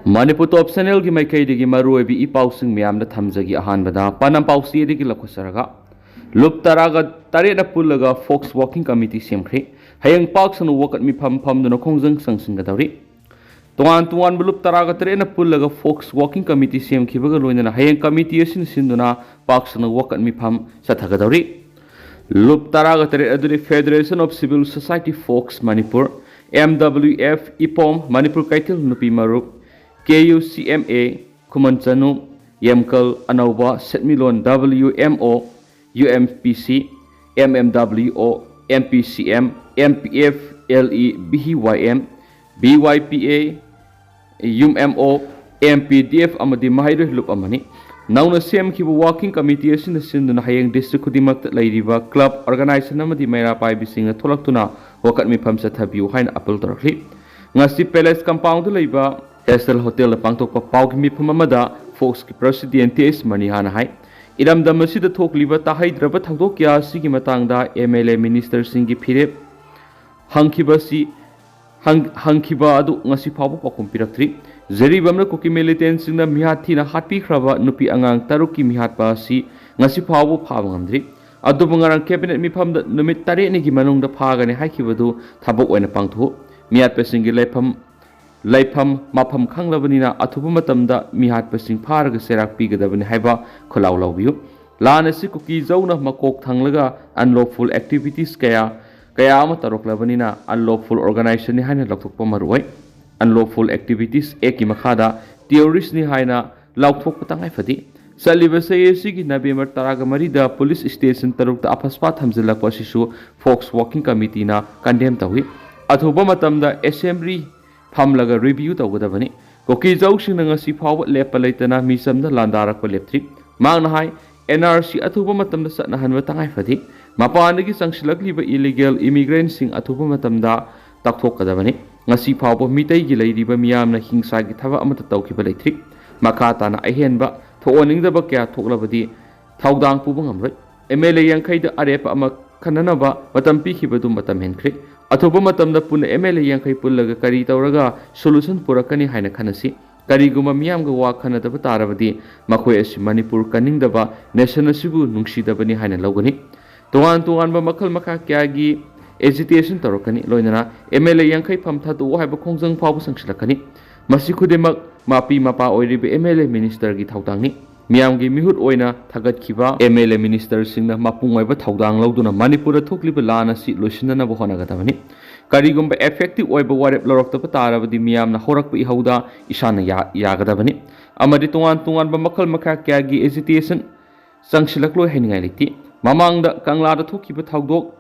Manipur Top Channel की माइकैदगी मरुओइबी इपाउसिंग म्यामदा थमजगी अहानबदा पानम पाउसीदगी लखुसरगा लुप तरागा तरेदा पुल्लगा फोक्स वॉकिंग कमिटी सेमख्रे हयंग पाक्सन वकत मिफम फमदुना खोंजंग संगसिंगदौरी तोआन तोआन लुप तरागा तरेदा पुल्लगा फोक्स वॉकिंग कमिटी सेमखिबगा लोइनना हयंग कमिटी असिन सिंदुना पाक्सन वकत मिफम सथगदौरी लुप तरागा तरे अदुरी federation of civil society folks Manipur MWF इपोम मणिपुर कैथल नुपी मरुप KUCMA Kumanchanu Yemkal Anauba Setmilon WMO UMPC MMWO MPCM MPF LE BYM BYPA UMO MPDF Amadi Mahairu Lup Amani Nauna Sem Kibu Walking Committee in the Sindun Hayang District Kudimak Ladiva Club Organization Namadi Mera Pai Bising a Tolaktuna Wakat Mi Pamsa Tabu Hain Apple Torkli Ngasi Palace Compound Liba Estel Hotel Pangtok Pau Mi Pamada Fox President Tes Manihana Hai Idam Damasi the Tok Liva Tahai Draba Tadokia Sigi Matanga MLA Minister Singi Pirep Hankibasi Hankiba Adu Ngasi Pabu Compiratri Zeri Bamna Cookie militants in the Mihatina hatpikhraba Nupi Angang Taruki Mihat Basi Ngasi Pabu Pavandri Adubangaran Cabinet Mipam the Numitari Nigimanung the Pagani Hakibadu Tabuk when a Pangtu Miat Pessingi Laipam Mapam Kanglabanina Atubumatamda Mihat Pesing Paraga Serak Pigadabani Haiba Kolaulau Lana Sikuki Zona Makok Tanglaga unlawful activities Kaya Amatarok Labanina unlawful organization Nihana Lokpomarway unlawful activities Eki Makada terrorist Nihaina Lauktok Tangai Fadi Salivase Sigi Nabimer Taragamari police station Taruk the Apaspat Hamzilla Kwasishu Fox Walking Committee na condemned Tawi Atubumatamda Assembly Pamlaga review Tawadabani Koki Zaushing Sipaw Lepalaitana Misam the Landara Koleptric Manghai NRC Atubumatam the Satnahan Tangai Fadi Mapanagi Sankshilakli illegal immigrants sing Atubumatamda Takokadavani Nasi Pau Mitai Lady Bamiam Hingsagi Tava Amata Tauki Electric Makata na Ahenba Toning the Bakia Toklabadi Taudang Pubangam MLA Yankai the Arepa Amakananaba Batampi Hibadum Batamen Creek Atobumatam the Puna MLA Yankai Pulaga Kari Tauraga Solution Purakani Haina Kanasi Kariguma Miamga Wakana the Bataravadi Makwes Manipur Kanindaba National Sibu Nungshidabani Haina Logani Tuan Makal Makakiagi Agitation Torokani Loinana MLA Yankai Pamta to have a Kongzang Pau Sankshilakani Masikudemak Mapi Mapa Oiriba MLA Minister Gitautangi Miamgi Mihut Oina Tagat Kiba MLA Minister Singna Mapungaiba Taudang Lauduna Manipura Tokliba Lana Sit Lushina Bohanagatavani Karigumba effective Oiba Warep Lorok the Patara di Miam Horak Hauda Ishana Yagadavani Amadituan Bamakal Makakagi Agitation Sankshilaklo Hengaliti Mamang the Kangla the Tokiba Taudo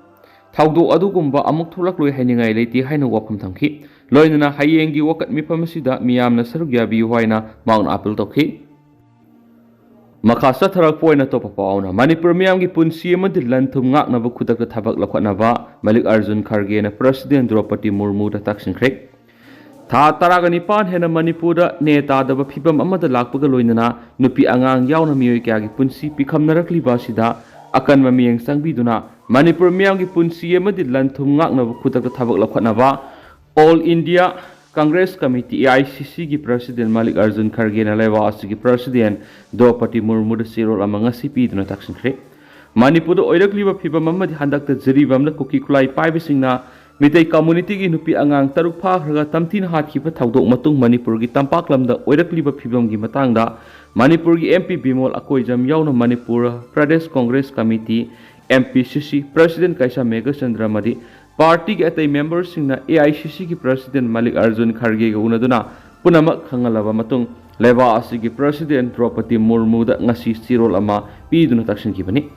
Adugumba Amuktulaklo Hengaliti Haina Wapam Tanki Loinana Hayengi Wakat Mipamasida Miam Nasarugabi Huayna Mount Apple Toki Makasa Tarak Poina Topapauna, Manipur Miamgi Punsi Madilantum Naknava Kutaka Tabak Lakwanava, Malik Arjun Kargena, President Dropati Murmuda Taxin Creek. Ta Taragani Hena Manipura, Neta, the Pipam Amada Lakpagaloinana, Nupi Angang Yauna Miyoi Punsi, become Narakli Basida, Akan Mamiang Sangbiduna, Manipur Miamgi Punsi Madilantum Naknava Kutaka Tabak Lakwanava, All India Congress Committee AICC ki President Malik Arjun Kargena Lewa Asigi President Dopati Murmuda Sirol among CP Duna Taxin Creek. Manipur Oirakliba Pipa Mamadi Handakta Zeribam the Cookie Kulai Pibisina Mitei Community Nupi Angang Tarupa Tamtin Hat Kipa Taudo Matung Manipurgi Tampaklam the Oirakliba Pibamgi Matanga Manipurgi MP Bimol Akoijam Yauna Manipur Pradesh Congress Committee MPCC President Kaisa Mega Chandramadi Party at a members in the AICC ki President Malik Arjun Kharge Unaduna Punamak Hangalava Matung Leva Asigi President Dropati Murmuda Ngasi Sirol Ama Piduna Takshin Kipani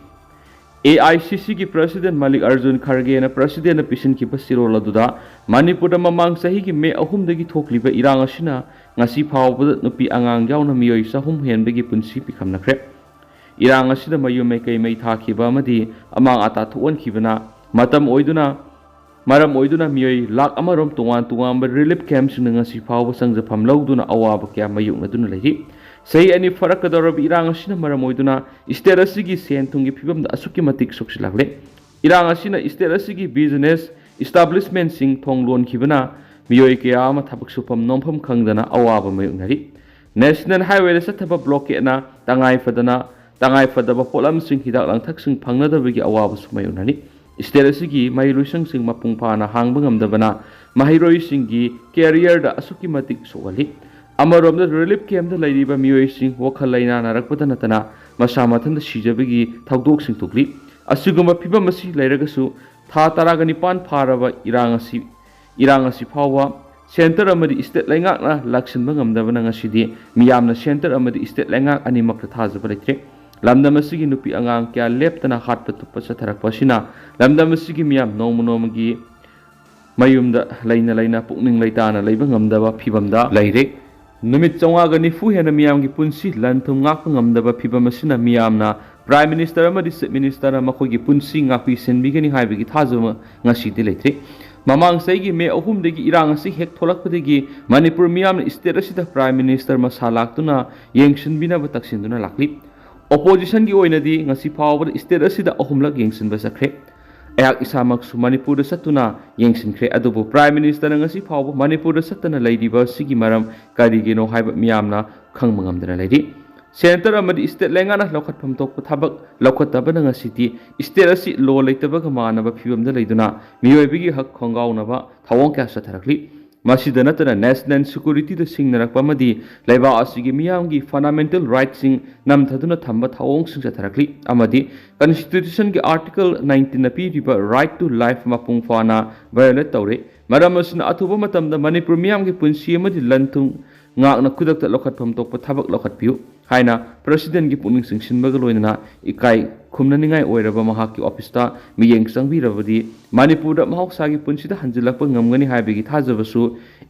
AICC ki President Malik Arjun Kharge and President Pishin Kipa Sirola Duda Manipura Mamang Sahi ki Me Ahum Degi Tokliba Irangashina Ngasi Pau Nupi Angang Yauna Miyoi Sahum Henbegi Punsi Pikam Nakrep Irangashida Mayumeke May Takiba Madi among Atatuan Kibana Matam Oiduna Maram Oiduna Miyoi Lak Amarom Tuan relief camps in the Sipawa Sangzapam Lauduna Awabaka Mayung Naduna Lady. Say any Farakador Irangashina Maramoiduna, Isterasigi Sentungi Pibam the Asukimatic Suxilale. Irangashina Isterasigi business establishment sing Tonglon Kibana, Miyoi kaya ama thabak supam nompham khangdana awaba mayunari National Highway da sathaba blockade na tangai fadaba polam sing hidak langthak sing phangnadabagi awaba sumayunani state asigi mahiroisang sing mapungpana hangbang amdabana mahiroi singi career da asuki matik sowali amarom da relief camp da lairiba miyoi sing wakhalaina narakpada natana masamatham da sijabagi thagdok sing tukli asiguma phibam masi lairagasu tha taragani pan pharaba irangasi phawa center amadi state laingakna laksinba ngamdabana ngasidi miyamna center amadi state laingak animak thajaba letre lamdam asigi nupi angang kya leptana hatpa tuppa satharakpa sina lamdam asigi miyam nomagi mayumda laina pukning laitana leiba ngamdaba phibamda laire numit chawga ni fu hena miyamgi punsi lanthum ngakpa ngamdaba phibam asina miyamna prime minister amadi chief minister makogi punsi ngakpi senbigani haibigi thajuma ngasidi letre mamang saigi me ahum degi irang asi hek tholakpadegi manipur miyam state asida prime minister masalaktuna yengshin bina bataksinduna lakli opposition gi oinadi ngasi phawba state asida ahumlak yengsin basakre ayak isamak su manipur satuna yengsin kre adubu prime minister ngasi phawba manipur satana leidiba sigi maram karigino haiba miyamna khangmangamdana leidi center amadi state lengana lokhatpham tokpa thabak lokhatabana ngasiti state asi lo leitabaga manaba phibamda leiduna miyoibigi hak khongaunaba thawong kya satharakli masida natana national security da singnarakpa amadi leiba asigi miyamgi fundamental rights sing namthaduna thamba thawong sing satharakli amadi constitution gi article 19 na piriba right to life mapung fana violate tawre maram asna athuba matamda manipur miyamgi punsi amadi lanthung ngakna kudakta lokhatpham tokpa thabak lokhatpiu haina president gi puning singsinbaga loinana ikai khumnaningai oiraba mahakki office ta miyeng sangbirabadi manipur da mahoksa gi punsida hanjilakpa ngamgani haibigi thajabasu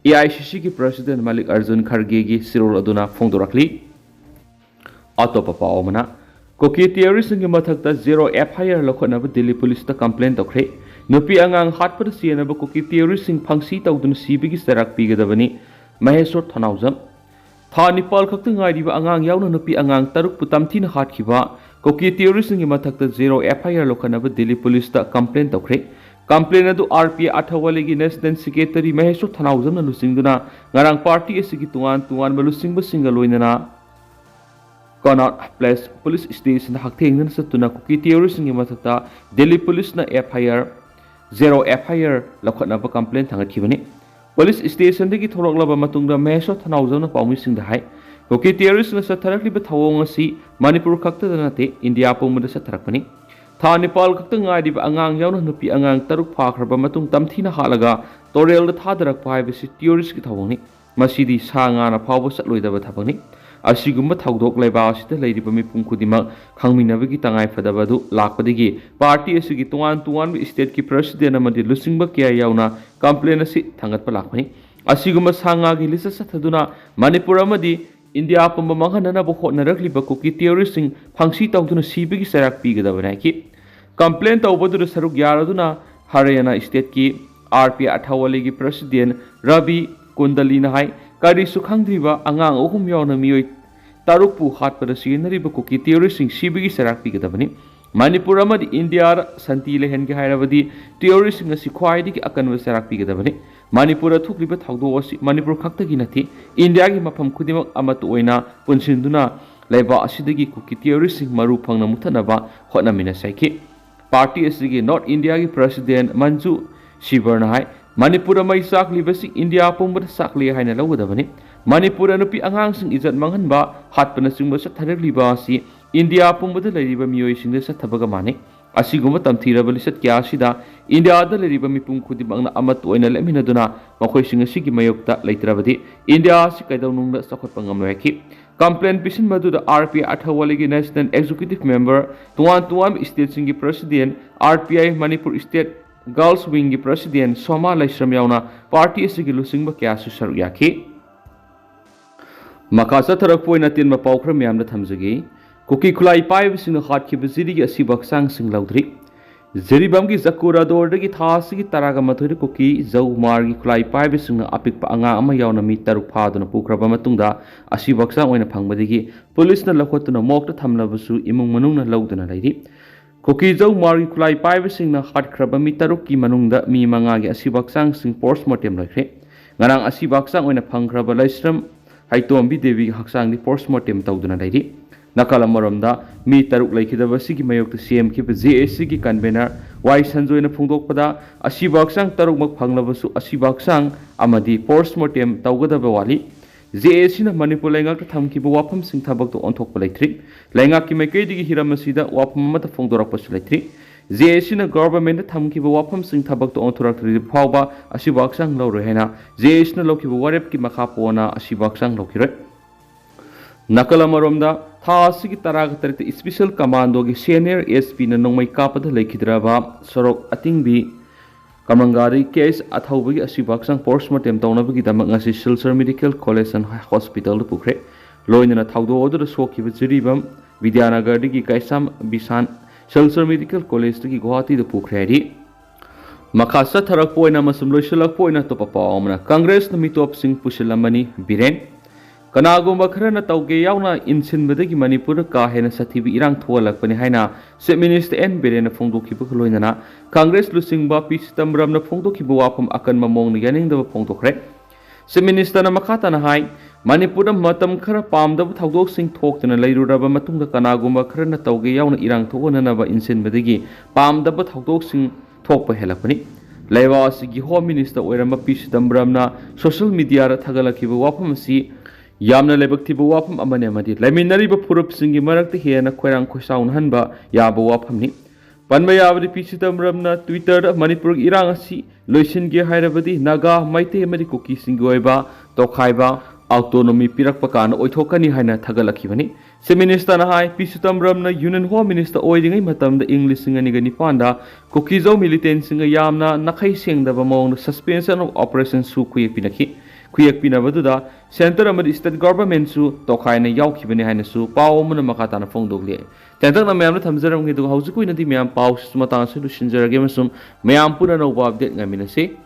AICC gi president Malik Arjun Kharge gi sirol aduna phongdorakli atopa paomana koki terrorist ngi mathakta zero FIR lokhonaba Delhi police ta complaint tokre nupi angang hatpada sienaba koki terrorist sing phangsi tawdun sibigi sarak pigadabani Maheswar Thanaujam Tha Nipal khakta ngairiba angang yauna nupi angang taruk putamthina hatkiba koki terrorist ngi mathakta zero FIR lokhanaba Delhi police ta complaint tokre complaint adu RPA athawali gi national secretary Maheswar Thanaujam na lusingduna ngarang party asigi tuan balusingba singa loinana Connaught Place police station hakthengna satuna koki terrorist ngi mathakta Delhi police na zero FIR lokhanaba complaint thangathibani Police station degi thoroklaba matungda Maheswar Thanaujam na paumi singda hai koki terrorist na satharakliba thawong asi Manipur khakta danate India pumda satharakpani Tha Nepal khakta ngairiba angang yauna nupi angang taruk phakhraba matung tamthina halaga torel da thadarakpa haibasi terrorist ki thawongni masidi sanga na phawba satloidaba thabangni asigumba thawdok laiba asida leiriba mipum khudima khangminabagi tangai fadabadu lakpadigi party asigi tuan state ki president amadi lusingba kya yauna complaint asi thangatpa lakpani asigumba sanga gi lisa sathaduna manipur amadi india pumba manghanana bo hotnarakliba koki terrorist sing phangsi tawduna sibigi sarak pigadabana ki complaint tawbadu saruk yaraduna Haryana state ki RP athawali gi president Ravi Kundalina hai kari sukhangdriba angang ohum yauna miyoi tarukpu hatpada sinariba koki terrorist sing sibigi sarak pigadabani Manipur amadi India santi lehengi hairabadi terrorist sing asi khwaidigi akanwa sarak pigadabani Manipur thukliba thawdo asi Manipur khaktagi nathi India gi mafam khudimak amatu oina punsinduna laiba asidagi koki terrorist sing maru phangna muthanaba hotnamina saiki party asigi North India gi president Manju Shibarna hai Manipur mai sakli basi India pumba sakli haina lawgadabani Manipur nupi angang sing izat manghanba hatpana singba satharakliba asi India pumba da leiriba miyoi singda sathabaga mane asiguma tamthiraba lisat kya sida India da leiriba mipum khudimangna amat oina leminaduna makhoi sing asigi mayokta leitrabadi India si kaidawnungda sakhotpa ngamlaki complaint pisin madu da RP athawaligi national executive member tuan state singi president RPI Manipur state Girls Wing ki president Soma Laisram yauna party asigi lusingba kya su saru yaki makasa tharak poina tin ma pawkhra myamna thamjagi koki khulai pai bising hatkhiba jiri gi asi baksang sing laudri Jeribam ki zakura dor dagi thasi ki taraga mathuri koki zau mar gi khulai pai bising apik pa anga ama yauna mi taruk phaduna pukraba matungda asi baksang oina phangbadigi police na lakhotuna mokta thamlabasu imung manungna lauduna lairi koki zau mar gi khulai pai bising na hatkraba mi taruk ki manungda mi manga gi asi baksang sing postmortem laikre ngarang asiba haksang oina phangkhraba laisram haitombi devi haksang di postmortem tawduna dairi nakala maromda mi taruk laikhidaba sigi mayok ta cm ki JSC ki convener wai sanjoina phungdokpada asiba haksang taruk mak phanglabasu asiba haksang amadi postmortem tawgadaba wali JSC na Manipur Laingak thamkiba wafam sing thabak to onthokpa leitri Laingak ki maikei digi hiram asida wafam amata phongdorakpasu leitri JSC na government thamkiba wafam sing thabak to onthoraktri phawba asiba haksang lawre hena JSC na lokiba warep ki makha pona asiba haksang lokiroi nakala maromda tha asigi taraga tarita special commando gi senior SP na nongmai kapada lekhidraba sorok atingbi Kamangari case athawbagi asiba haksang postmortem tawnabagi damak ngasi Silchar Medical College and Hospital pukre loinana thawdo odur sokiba jiribam Vidyanagar digi kaisam bisan Silchar Medical College digi Guwahati da pukre ri makasa tharak poina masum loisalak poina topa pawmna Congress na Mitop sing pusillambani biren Kanagumba kharana tawge yauna insinbadagi Manipur ka hena sathibi irang thualakpani haina Chief Minister N Biren phongdokhiba khloinana Congress lusingba P Sitamram na phongdokhiba wafam akan mamong ni yaningdaba phongdokre Chief Minister na makata na hai Manipur da matam khara pamdaba thawdok sing thoktana leiruraba matungda kanagumba kharana tawge yauna irang thuonanaba insinbadagi pamdaba thawdok sing thokpa helakpani Laiwa asigi Home Minister oiramba P Sitamram na social media ra thagalakhiba wafam si Yamna lebak tiba wapam amane amadi laiminari ba purup singi marak te hena khoirang khosaun hanba yaba wapam ni panba yabadi pisitam ramna Twitter Manipur irang asi loisin ge hairabadi naga maite amadi koki singoiba tokhaiba autonomy pirak pakana oithokani haina thagalakhibani se minister na hai pisitam ramna union home minister oiringai matamda english singani gani panda koki zo militant singa yamna nakhai sengdaba mong suspension of operation su khuye pinakhi Kuyak Pinabatuda, Center of the State Government su Tokaina Yaukibani Hanasu, Pao Munamakata Fongdogli. Tentak na Mam Tamzaram to Hausuku in the Miam Pau Sumatan Solutions Gamasum, Miam Puna no Bob Dent Gaminasi.